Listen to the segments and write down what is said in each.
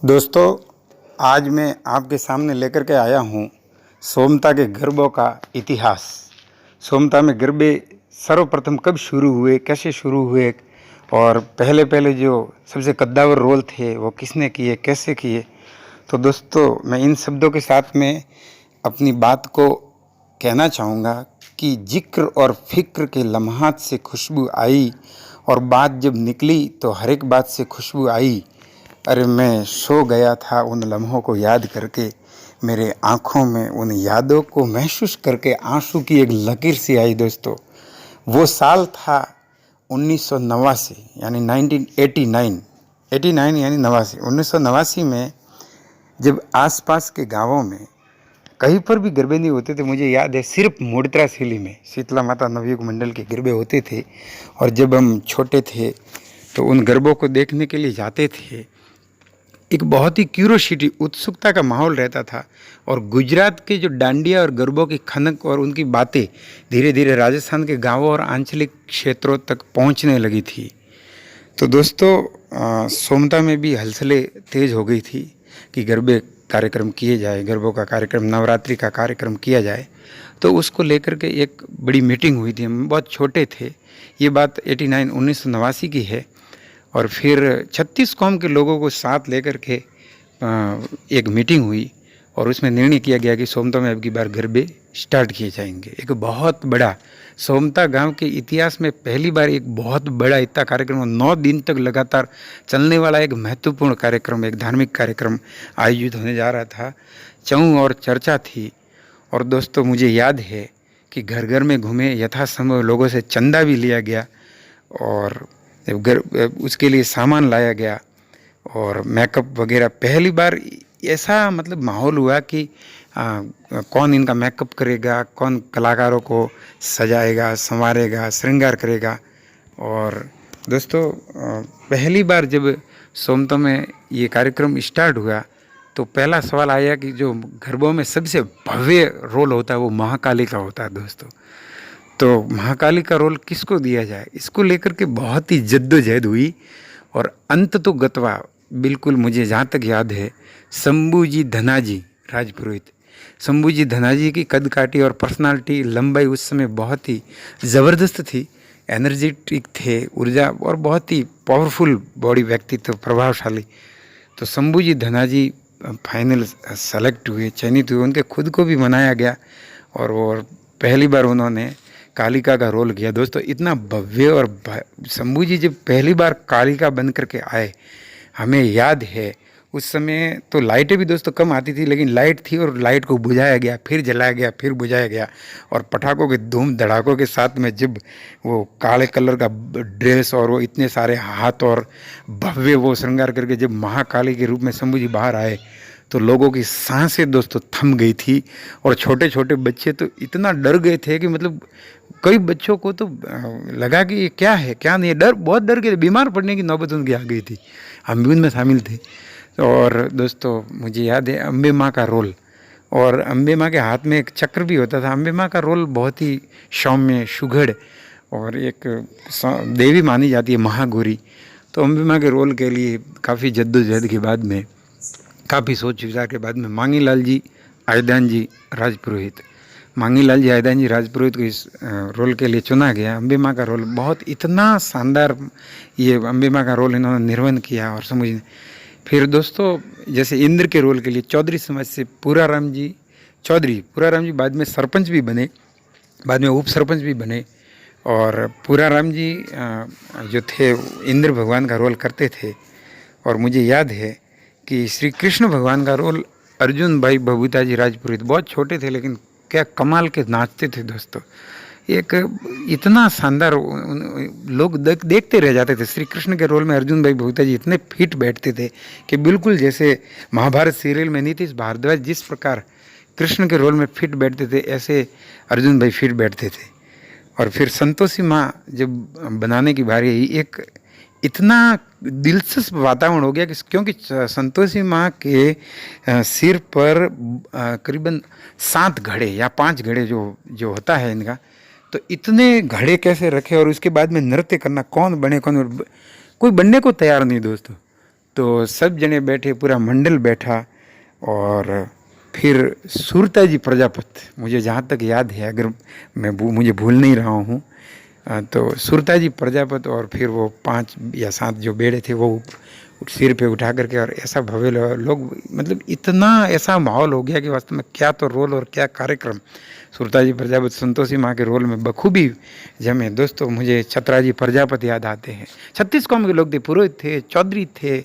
दोस्तों, आज मैं आपके सामने लेकर के आया हूँ सोमता के गरबों का इतिहास। सोमता में गरबे सर्वप्रथम कब शुरू हुए, कैसे शुरू हुए और पहले पहले जो सबसे कद्दावर रोल थे वो किसने किए, कैसे किए। तो दोस्तों, मैं इन शब्दों के साथ में अपनी बात को कहना चाहूँगा कि जिक्र और फिक्र के लम्हात से खुशबू आई और बात जब निकली तो हर एक बात से खुशबू आई। अरे मैं सो गया था उन लम्हों को याद करके, मेरे आँखों में उन यादों को महसूस करके आंसू की एक लकीर सी आई। दोस्तों, वो साल था 1989 यानी 1989, 89 यानी 89। 1989 में जब आसपास के गांवों में कहीं पर भी गरबे नहीं होते थे, मुझे याद है सिर्फ मुड़तरा शैली में शीतला माता नवयुग मंडल के गरबे होते थे। और जब हम छोटे थे तो उन गरबों को देखने के लिए जाते थे। एक बहुत ही क्यूरोसिटी, उत्सुकता का माहौल रहता था। और गुजरात के जो डांडिया और गरबों की खनक और उनकी बातें धीरे धीरे राजस्थान के गांवों और आंचलिक क्षेत्रों तक पहुंचने लगी थी। तो दोस्तों, सोमता में भी हलचलें तेज हो गई थी कि गरबे कार्यक्रम किए जाए, गरबों का कार्यक्रम, नवरात्रि का कार्यक्रम किया जाए। तो उसको लेकर के एक बड़ी मीटिंग हुई थी। हम बहुत छोटे थे, ये बात 1989 की है। और फिर 36 कौम के लोगों को साथ लेकर के एक मीटिंग हुई और उसमें निर्णय किया गया कि सोमता में अब की बार गरबे स्टार्ट किए जाएंगे। एक बहुत बड़ा सोमता गांव के इतिहास में पहली बार एक बहुत बड़ा इतना कार्यक्रम, 9 दिन तक लगातार चलने वाला एक महत्वपूर्ण कार्यक्रम, एक धार्मिक कार्यक्रम आयोजित होने जा रहा था। चऊँ और चर्चा थी। और दोस्तों, मुझे याद है कि घर घर में घूमे, यथासंभव लोगों से चंदा भी लिया गया और उसके लिए सामान लाया गया और मेकअप वगैरह। पहली बार ऐसा मतलब माहौल हुआ कि कौन इनका मेकअप करेगा, कौन कलाकारों को सजाएगा, संवारेगा, श्रृंगार करेगा। और दोस्तों, पहली बार जब सोमता में ये कार्यक्रम स्टार्ट हुआ तो पहला सवाल आया कि जो गरबों में सबसे भव्य रोल होता है वो महाकाली का होता है। दोस्तों, तो महाकाली का रोल किसको दिया जाए, इसको लेकर के बहुत ही जद्दोजहद हुई। और अंत तो गतवा, बिल्कुल मुझे जहाँ तक याद है, शंभूजी धनाजी राजपुरोहित, शंभूजी धनाजी की कद काठी और पर्सनालिटी, लंबाई उस समय बहुत ही ज़बरदस्त थी। एनर्जेटिक थे, ऊर्जा और बहुत ही पावरफुल बॉडी, व्यक्तित्व प्रभावशाली। तो शंभूजी धनाजी फाइनल सेलेक्ट हुए, चयनित हुए। उनके खुद को भी मनाया गया और वो पहली बार उन्होंने कालिका का रोल किया। दोस्तों, इतना भव्य। और शंभू जी जब पहली बार कालिका बन करके आए, हमें याद है उस समय तो लाइटें भी दोस्तों कम आती थी, लेकिन लाइट थी और लाइट को बुझाया गया, फिर जलाया गया, फिर बुझाया गया। और पटाखों के धूम धड़ाकों के साथ में जब वो काले कलर का ड्रेस और वो इतने सारे हाथ और भव्य वो श्रृंगार करके जब महाकाली के रूप में शंभू जी बाहर आए तो लोगों की सांसें दोस्तों थम गई थी। और छोटे छोटे बच्चे तो इतना डर गए थे कि मतलब कई बच्चों को तो लगा कि ये क्या है क्या नहीं, डर, बहुत डर गए, बीमार पड़ने की नौबत उनकी आ गई थी। हम भी उनमें शामिल थे। और दोस्तों, मुझे याद है अम्बे माँ का रोल, और अम्बे माँ के हाथ में एक चक्र भी होता था। अम्बे माँ का रोल बहुत ही सौम्य, सुघड़ और एक देवी मानी जाती है, महागौरी। तो अम्बे माँ के रोल के लिए काफ़ी जद्दोजहद के बाद में, काफ़ी सोच विचार के बाद में मांगी लाल जी आयदान जी राजपुरोहित, मांगी लाल जी आयदान जी राजपुरोहित को इस रोल के लिए चुना गया। अम्बे माँ का रोल बहुत इतना शानदार, ये अम्बे माँ का रोल इन्होंने निर्वहन किया। और समझ, फिर दोस्तों, जैसे इंद्र के रोल के लिए चौधरी समाज से पूराराम जी चौधरी, पूराराम जी बाद में सरपंच भी बने, बाद में उप सरपंच भी बने। और पूराराम जी जो थे इंद्र भगवान का रोल करते थे। और मुझे याद है कि श्री कृष्ण भगवान का रोल अर्जुन भाई बबूता जी राजपुरोहित, बहुत छोटे थे लेकिन क्या कमाल के नाचते थे दोस्तों। एक इतना शानदार, लोग देखते रह जाते थे। श्री कृष्ण के रोल में अर्जुन भाई बबूता जी इतने फिट बैठते थे कि बिल्कुल जैसे महाभारत सीरियल में नीतीश भारद्वाज जिस प्रकार कृष्ण के रोल में फिट बैठते थे, ऐसे अर्जुन भाई फिट बैठते थे। और फिर संतोषी माँ जब बनाने की बारी आई, एक इतना दिलचस्प वातावरण हो गया कि क्योंकि संतोषी माँ के सिर पर करीबन 7 घड़े या 5 घड़े जो होता है इनका, तो इतने घड़े कैसे रखे और उसके बाद में नृत्य करना, कौन बने कौन, कोई बनने को तैयार नहीं दोस्तों। तो सब जने बैठे, पूरा मंडल बैठा, और फिर सुरताजी प्रजापति, मुझे जहाँ तक याद है, अगर मुझे भूल नहीं रहा हूँ, तो सुरताजी प्रजापति और फिर वो 5 या 7 जो बेड़े थे वो सिर पे उठा करके, और ऐसा भव्य लोग, मतलब इतना ऐसा माहौल हो गया कि वास्तव में क्या तो रोल और क्या कार्यक्रम। सुरताजी प्रजापति संतोषी माँ के रोल में बखूबी जमे। दोस्तों मुझे छतराजी प्रजापति याद आते हैं। 36 कौम के लोग थे, पुरोहित थे, चौधरी थे,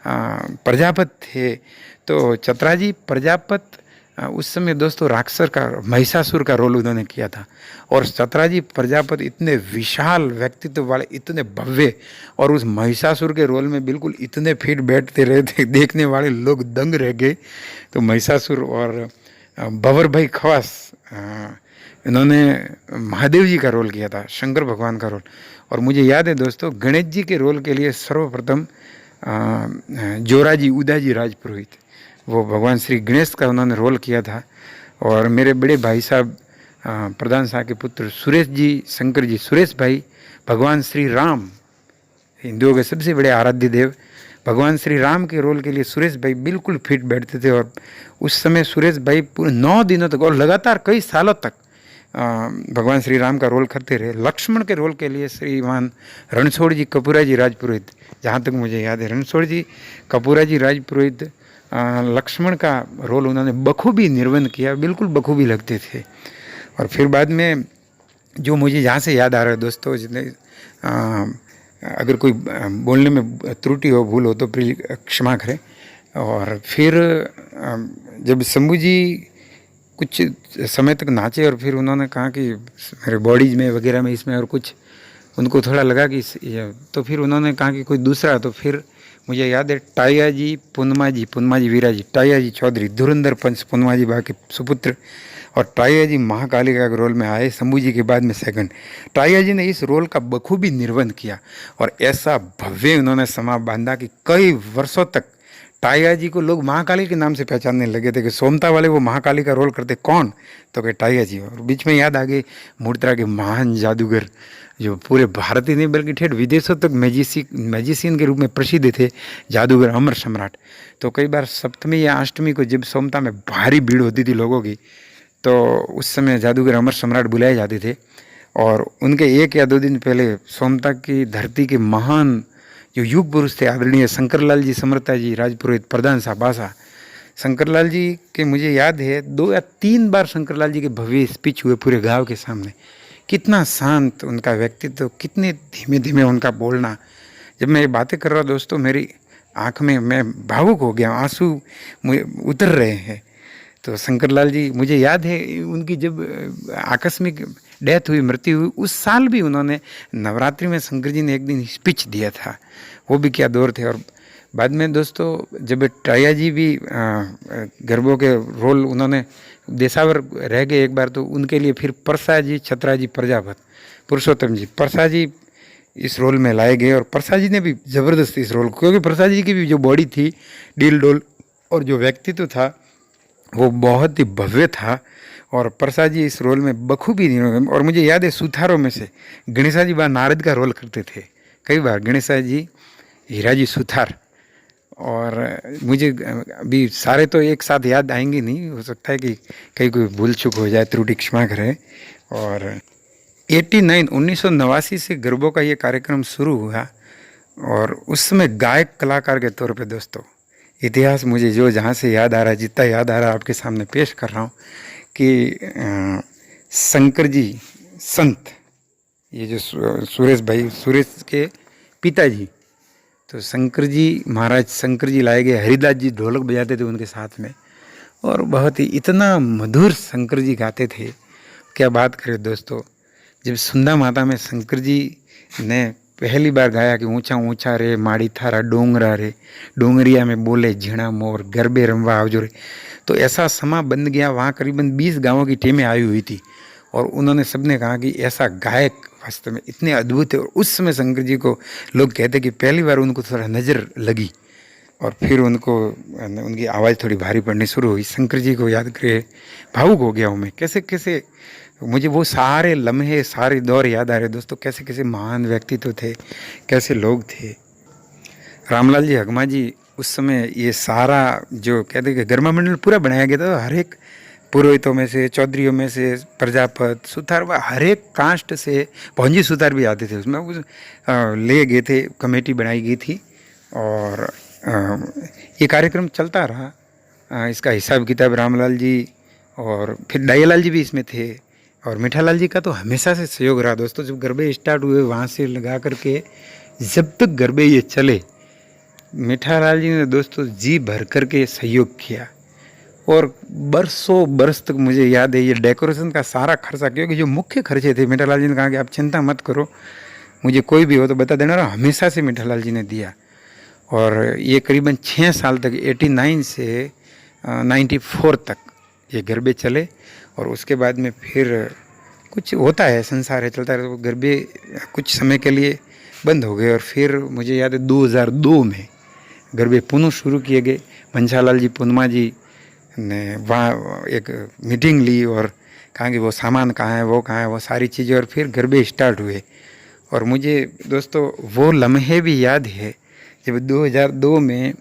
प्रजापति थे। तो छतराजी प्रजापति उस समय दोस्तों राक्षस का, महिषासुर का रोल उन्होंने किया था। और छतराजी प्रजापति इतने विशाल व्यक्तित्व वाले, इतने भव्य, और उस महिषासुर के रोल में बिल्कुल इतने फिट बैठते रहे थे, देखने वाले लोग दंग रह गए। तो महिषासुर और बबर भाई खवास, इन्होंने महादेव जी का रोल किया था, शंकर भगवान का रोल। और मुझे याद है दोस्तों, गणेश जी के रोल के लिए सर्वप्रथम जोराजी उदाजी राजपुरोहित, वो भगवान श्री गणेश का उन्होंने रोल किया था। और मेरे बड़े भाई साहब प्रधान शाह के पुत्र सुरेश जी, शंकर जी, सुरेश भाई भगवान श्री राम, हिंदुओं के सबसे बड़े आराध्य देव, भगवान श्री राम के रोल के लिए सुरेश भाई बिल्कुल फिट बैठते थे। और उस समय सुरेश भाई पूरे 9 दिनों तक और लगातार कई सालों तक भगवान श्री राम का रोल करते रहे। लक्ष्मण के रोल के लिए श्रीमान रणछोड़ जी कपूरा जी राजपुरोहित, जहाँ तक मुझे याद है, रणछोड़ जी कपूरा जी राजपुरोहित लक्ष्मण का रोल उन्होंने बखूबी निर्वहन किया, बिल्कुल बखूबी लगते थे। और फिर बाद में जो मुझे यहाँ से याद आ रहा है दोस्तों, जितने अगर कोई बोलने में त्रुटि हो, भूल हो तो प्लीज क्षमा करें। और फिर जब शंभू जी कुछ समय तक नाचे, और फिर उन्होंने कहा कि मेरे बॉडीज में वगैरह में इसमें और कुछ उनको थोड़ा लगा कि, तो फिर उन्होंने कहा कि कोई दूसरा। तो फिर मुझे याद है टाया जी पुनमा जी वीरा जी, टाया जी चौधरी, धुरंधर पंच पुनमा जी बा के सुपुत्र, और टाया जी महाकालिका के रोल में आए, शंभू जी के बाद में सेकंड। टाया जी ने इस रोल का बखूबी निर्वहन किया, और ऐसा भव्य उन्होंने समा बांधा कि कई वर्षों तक टाया जी को लोग महाकाली के नाम से पहचानने लगे थे कि सोमता वाले वो महाकाली का रोल करते, कौन, तो कि टाया जी। और बीच में याद आ गई मूर्तरा के महान जादूगर, जो पूरे भारत ही नहीं बल्कि ठेठ विदेशों तक मैजिशियन के रूप में प्रसिद्ध थे, जादूगर अमर सम्राट। तो कई बार सप्तमी या अष्टमी को जब सोमता में भारी भीड़ होती थी लोगों की, तो उस समय जादूगर अमर सम्राट बुलाए जाते थे। और उनके 1 या 2 दिन पहले सोमता की धरती के महान जो युग पुरुष थे, आदरणीय शंकरलाल जी समर्था जी राजपुरोहित प्रधान साहब बासा, शंकरलाल जी के मुझे याद है 2 या 3 बार शंकरलाल जी के भव्य स्पीच हुए पूरे गांव के सामने। कितना शांत उनका व्यक्तित्व, कितने धीमे धीमे उनका बोलना। जब मैं ये बातें कर रहा हूँ दोस्तों, मेरी आँख में मैं भावुक हो गया, आंसू उतर रहे हैं। तो शंकरलाल जी, मुझे याद है उनकी जब आकस्मिक डेथ हुई, मृत्यु हुई, उस साल भी उन्होंने नवरात्रि में शंकर जी ने एक दिन स्पीच दिया था। वो भी क्या दौर थे। और बाद में दोस्तों जब टाया जी भी गरबों के रोल उन्होंने देशावर रह गए एक बार, तो उनके लिए फिर परसा जी छतराजी प्रजापति, पुरुषोत्तम जी परसा जी इस रोल में लाए गए। और परसा जी ने भी ज़बरदस्त इस रोल, क्योंकि परसा जी की भी जो बॉडी थी डील डोल और जो व्यक्तित्व था वो बहुत ही भव्य था। और परसा जी इस रोल में बखूबी नहीं। और मुझे याद है सुथारों में से गणेशा जी बा नारद का रोल करते थे कई बार, गणेशा जी, हीरा जी सुथार। और मुझे अभी सारे तो एक साथ याद आएंगे नहीं, हो सकता है कि कहीं कोई भूल चूक हो जाए, त्रुटि क्षमा करें। और 1989 से गरबों का ये कार्यक्रम शुरू हुआ, और उस समय गायक कलाकार के तौर पे दोस्तों इतिहास मुझे जो जहाँ से याद आ रहा है, जितना याद आ रहा है आपके सामने पेश कर रहा हूँ कि शंकर जी संत, ये जो सुरेश भाई, सुरेश के पिताजी, तो शंकर जी महाराज शंकर जी लाए गए, हरिदास जी ढोलक बजाते थे उनके साथ में, और बहुत ही इतना मधुर शंकर जी गाते थे, क्या बात करें दोस्तों। जब सुंदा माता में शंकर जी ने पहली बार गाया कि ऊंचा ऊंचा रे माड़ी थारा डोंगरा रे, डोंगरिया में बोले झीणा मोर, गरबे रमवा आवजो रे, तो ऐसा समा बन गया। वहाँ करीबन 20 गांवों की टीमें आई हुई थी, और उन्होंने सबने कहा कि ऐसा गायक वास्तव में इतने अद्भुत है। और उस समय शंकर जी को लोग कहते कि पहली बार उनको थोड़ा नज़र लगी, और फिर उनको उनकी आवाज़ थोड़ी भारी पड़नी शुरू हुई। शंकर जी को याद करे भावुक हो गया हूँ मैं, कैसे कैसे मुझे वो सारे लम्हे, सारे दौर याद आ रहे दोस्तों, कैसे कैसे महान व्यक्तित्व थे, कैसे लोग थे। रामलाल जी हगमा जी उस समय ये सारा जो कहते हैं कि गरमा मंडल पूरा बनाया गया था। हर एक पुरोहितों में से, चौधरियों में से, प्रजापत, सुतार, हर एक कास्ट से भौंजी सुतार भी आते थे उसमें। ले गए थे, कमेटी बनाई गई थी और ये कार्यक्रम चलता रहा। इसका हिसाब किताब रामलाल जी और फिर दयालाल जी भी इसमें थे और मीठालाल जी का तो हमेशा से सहयोग रहा दोस्तों। जब गरबे स्टार्ट हुए वहाँ से लगा करके जब तक गरबे ये चले, मीठालाल जी ने दोस्तों जी भर करके सहयोग किया और बरसों बरस तक मुझे याद है ये डेकोरेशन का सारा खर्चा, क्योंकि जो मुख्य खर्चे थे मीठालाल जी ने कहा कि आप चिंता मत करो, मुझे कोई भी हो तो बता देना, और हमेशा से मीठालाल जी ने दिया। और ये करीबन 6 साल तक 89 से 94 तक ये गरबे चले और उसके बाद में फिर कुछ होता है, संसार है, चलता है, तो गरबे कुछ समय के लिए बंद हो गए। और फिर मुझे याद है 2002 में गरबे पुनः शुरू किए गए। मनशालाल जी पुनमा जी ने वहाँ एक मीटिंग ली और कहा कि वो सामान कहाँ है, वो कहाँ है, वो सारी चीज़ें, और फिर गरबे स्टार्ट हुए। और मुझे दोस्तों वो लम्हे भी याद है जब 2002 में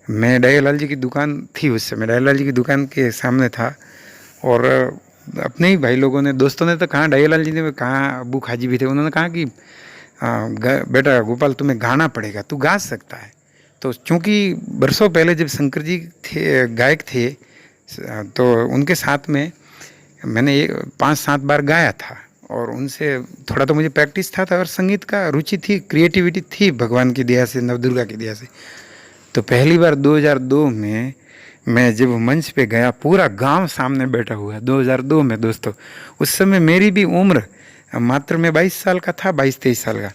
मैं दयालाल जी की दुकान थी, उस समय दयालाल जी की दुकान के सामने था और अपने ही भाई लोगों ने, दोस्तों ने तो कहा, दयालाल जी ने कहा, अबू खाजी भी थे, उन्होंने कहा कि बेटा गोपाल तुम्हें गाना पड़ेगा, तू गा सकता है। तो चूँकि बरसों पहले जब शंकर जी थे गायक थे तो उनके साथ में मैंने 5-7 बार गाया था और उनसे थोड़ा तो मुझे प्रैक्टिस था और संगीत का रुचि थी, क्रिएटिविटी थी भगवान की दया से, नवदुर्गा की दया से। तो पहली बार 2002 में मैं जब मंच पे गया, पूरा गांव सामने बैठा हुआ है 2002 में दोस्तों। उस समय मेरी भी उम्र मात्र मैं 22 साल का था, 22-23 साल का।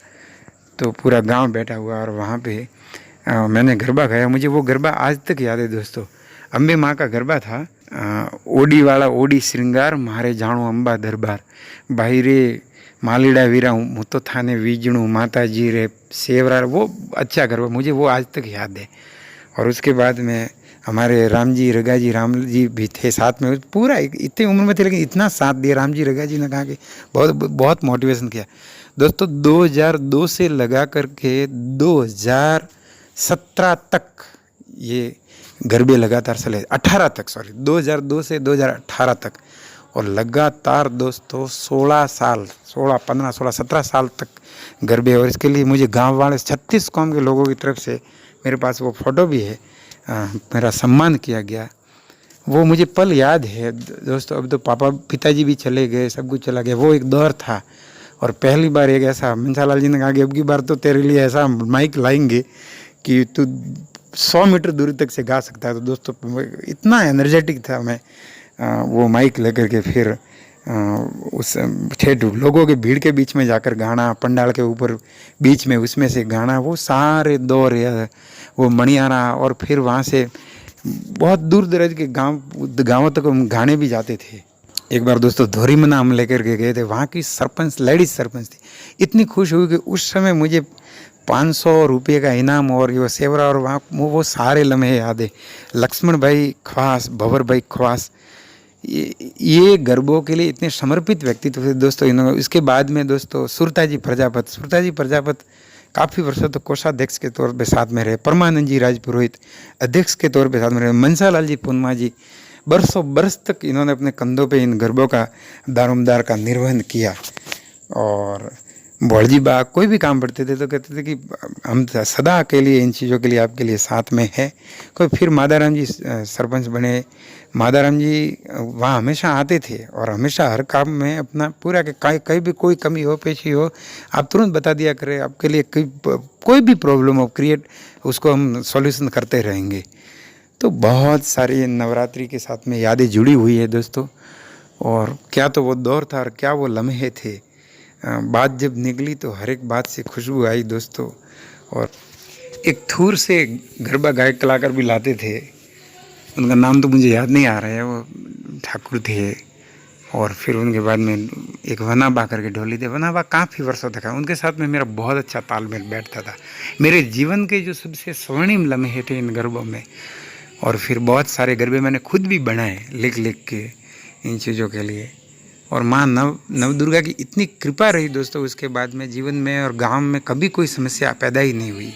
तो पूरा गांव बैठा हुआ और वहाँ पे मैंने गरबा गाया। मुझे वो गरबा आज तक याद है दोस्तों। अम्बे माँ का गरबा था। ओडी वाला ओडी श्रृंगार मारे जाणो अंबा दरबार, भाई रे मालीड़ा वीरा हूँ तो थाने वीजणू, माता जी रे सेवरा, वो अच्छा गरबा मुझे वो आज तक याद है। और उसके बाद में हमारे राम जी रगा जी, राम जी भी थे साथ में, पूरा इतनी उम्र में थे लेकिन इतना साथ दिया। राम जी रगा जी ने कहा कि बहुत बहुत मोटिवेशन किया दोस्तों। 2002 से लगा करके 2017 तक ये गरबे लगातार चले, 18 तक, सॉरी 2002 से 2018 तक, और लगातार दोस्तों 16 साल, 16, 15, 16, 17 साल तक गरबे। और इसके लिए मुझे गांव वाले 36 कौम के लोगों की तरफ से, मेरे पास वो फ़ोटो भी है, मेरा सम्मान किया गया। वो मुझे पल याद है दोस्तों। अब तो पिताजी भी चले गए, सब कुछ चला गया, वो एक दौर था। और पहली बार एक ऐसा, मनसालाल जी ने कहा कि अब की बार तो तेरे लिए ऐसा माइक लाएंगे कि तू 100 मीटर दूरी तक से गा सकता है। तो दोस्तों इतना एनर्जेटिक था मैं, वो माइक लेकर के फिर उस ठेठ लोगों के भीड़ के बीच में जाकर गाना, पंडाल के ऊपर बीच में उसमें से गाना, वो सारे दौर, वो मणियारा। और फिर वहाँ से बहुत दूर दराज के गाँवों तक हम गाने भी जाते थे। एक बार दोस्तों धोरीमना हम लेकर के गए थे, वहाँ की सरपंच, लेडीज सरपंच थी, इतनी खुश हुई कि उस समय मुझे 500 रुपये का इनाम और ये सेवरा, और वहाँ वो सारे लम्हे याद है। लक्ष्मण भाई ख्वास, भंवर भाई ख्वास, ये गरबों के लिए इतने समर्पित व्यक्तित्व थे दोस्तों इन्होंने। इसके बाद में दोस्तों सुरता जी प्रजापत काफ़ी वर्षों तक कोषाध्यक्ष के तौर पे साथ में रहे। परमानंद जी राजपुरोहित अध्यक्ष के तौर पे साथ में रहे। मनसालाल जी पुनमा जी बरसों बरस तक इन्होंने अपने कंधों पे इन गरबों का दारोमदार का निर्वहन किया। और भौलजी बा कोई भी काम पड़ते थे तो कहते थे कि हम सदा के लिए इन चीज़ों के लिए आपके लिए साथ में है। कोई फिर मादाराम जी सरपंच बने। मादाराम जी वहाँ हमेशा आते थे और हमेशा हर काम में अपना पूरा के कहीं भी कोई कमी हो, पेशी हो, आप तुरंत बता दिया करें, आपके लिए कोई भी प्रॉब्लम हो क्रिएट, उसको हम सॉल्यूशन करते रहेंगे। तो बहुत सारी नवरात्रि के साथ में यादें जुड़ी हुई है दोस्तों। और क्या तो वो दौर था और क्या वो लम्हे थे। बात जब निकली तो हर एक बात से खुशबू आई दोस्तों। और एक थूर से गरबा गायक कलाकार भी लाते थे, उनका नाम तो मुझे याद नहीं आ रहा है, वो ठाकुर थे। और फिर उनके बाद में एक वनाबा करके ढोली थे, वनाबा काफ़ी वर्षों तक है, उनके साथ में मेरा बहुत अच्छा तालमेल बैठता था। मेरे जीवन के जो सबसे स्वर्णिम लम्हे थे इन गरबों में। और फिर बहुत सारे गरबे मैंने खुद भी बनाए लिख के इन चीज़ों के लिए। और माँ नवदुर्गा की इतनी कृपा रही दोस्तों उसके बाद में जीवन में और गांव में कभी कोई समस्या पैदा ही नहीं हुई।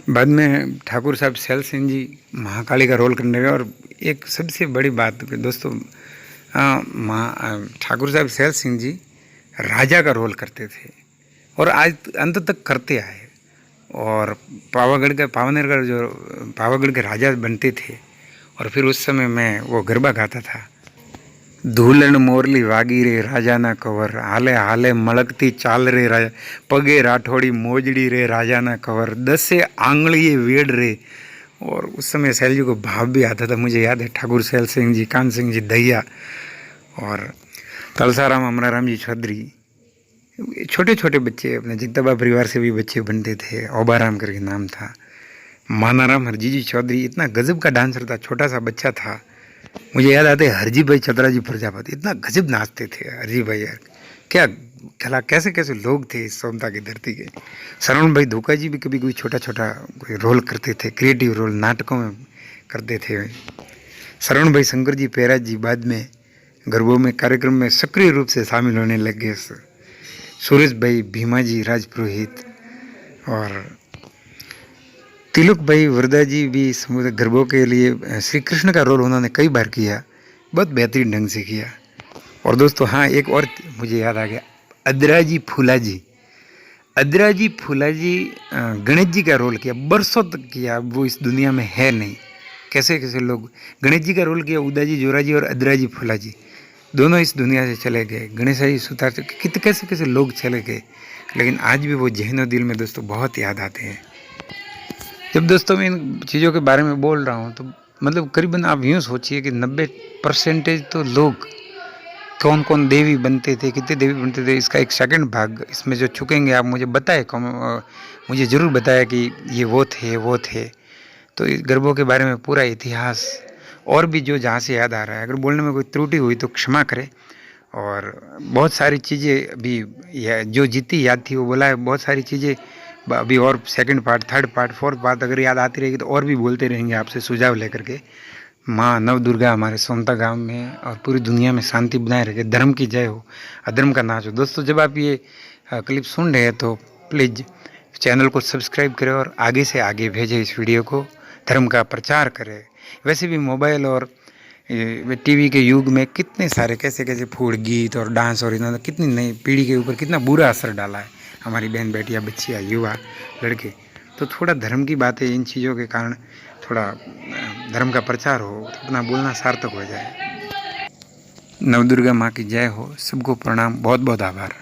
बाद में ठाकुर साहब सैल सिंह जी महाकाली का रोल करने गए। और एक सबसे बड़ी बात कि दोस्तों ठाकुर साहब सैल सिंह जी राजा का रोल करते थे और आज अंत तक करते आए। और पावागढ़ का पावनेरगढ़ जो पावागढ़ के राजा बनते थे। और फिर उस समय मैं वो गरबा गाता था। धूलन मोरली वागी रे राजा ना कवर, हाले हाले मलकती चाल रे राजा, पगे राठौड़ी मोजड़ी रे राजा ना कवर, 10 आंगड़िए वेड़ रे। और उस समय सैल जी को भाव भी आता था। मुझे याद है ठाकुर सैल सिंह जी, कान सिंह जी दैया और तलसाराम अमराराम जी चौधरी, छोटे छोटे बच्चे, अपने जगदबा परिवार से भी बच्चे बनते थे। ओबाराम करके नाम था। मानाराम हरजी जी चौधरी इतना गजब का डांसर था, छोटा सा बच्चा था। मुझे याद आते हरजी भाई चतरा जी प्रजापति, इतना गजब नाचते थे हरजी भाई यार। क्या खला कैसे कैसे लोग थे इस सोमता की धरती के। श्रवण भाई धोखा जी भी कभी कोई छोटा छोटा कोई रोल करते थे, क्रिएटिव रोल नाटकों में करते थे। श्रवण भाई शंकर जी पेरा जी बाद में गरबों में कार्यक्रम में सक्रिय रूप से शामिल होने लगे। सुरेश भाई भीमा जी राजपुरोहित और तिलक भाई वरदा जी भी समुद्र गरबों के लिए श्री कृष्ण का रोल उन्होंने कई बार किया, बहुत बेहतरीन ढंग से किया। और दोस्तों हाँ, एक और मुझे याद आ गया, अदराजी फूला जी। अदराजी फूला जी गणेश जी का रोल किया, बरसों तक किया। वो इस दुनिया में है नहीं। कैसे कैसे लोग गणेश जी का रोल किया। उदाजी जोरा जी और अदराजी फूला जी दोनों इस दुनिया से चले गए। गणेश जी सुतार कितने कैसे कैसे लोग चले गए, लेकिन आज भी वो जहनो दिल में दोस्तों बहुत याद आते हैं। जब दोस्तों मैं इन चीज़ों के बारे में बोल रहा हूँ तो मतलब करीबन आप यूँ सोचिए कि 90% तो लोग कौन कौन देवी बनते थे, कितने देवी बनते थे, इसका एक सेकंड भाग इसमें जो छुकेंगे आप मुझे बताएं, मुझे ज़रूर बताया कि ये वो थे। तो इस गरबों के बारे में पूरा इतिहास और भी जो जहाँ से याद आ रहा है, अगर बोलने में कोई त्रुटि हुई तो क्षमा करें। और बहुत सारी चीज़ें अभी जो जितनी याद थी वो बोला है। बहुत सारी चीज़ें अभी और second part, third part, fourth part अगर याद आती रहेगी तो और भी बोलते रहेंगे आपसे सुझाव लेकर के। माँ नव दुर्गा हमारे सोमता गांव में और पूरी दुनिया में शांति बनाए रखे। धर्म की जय हो, अधर्म का नाश हो। दोस्तों जब आप ये क्लिप सुन रहे हैं तो प्लीज़ चैनल को सब्सक्राइब करें और आगे से आगे भेजें इस वीडियो को, धर्म का प्रचार करें। वैसे भी मोबाइल और टीवी के युग में कितने सारे कैसे कैसे फूड गीत और डांस और इन्होंने कितनी नई पीढ़ी के ऊपर कितना बुरा असर डाला है, हमारी बहन बेटियां, बच्चियाँ, युवा, लड़के। तो थोड़ा धर्म की बातें इन चीज़ों के कारण थोड़ा धर्म का प्रचार हो तो अपना बोलना सार्थक हो जाए। नवदुर्गा माँ की जय हो। सबको प्रणाम, बहुत बहुत आभार।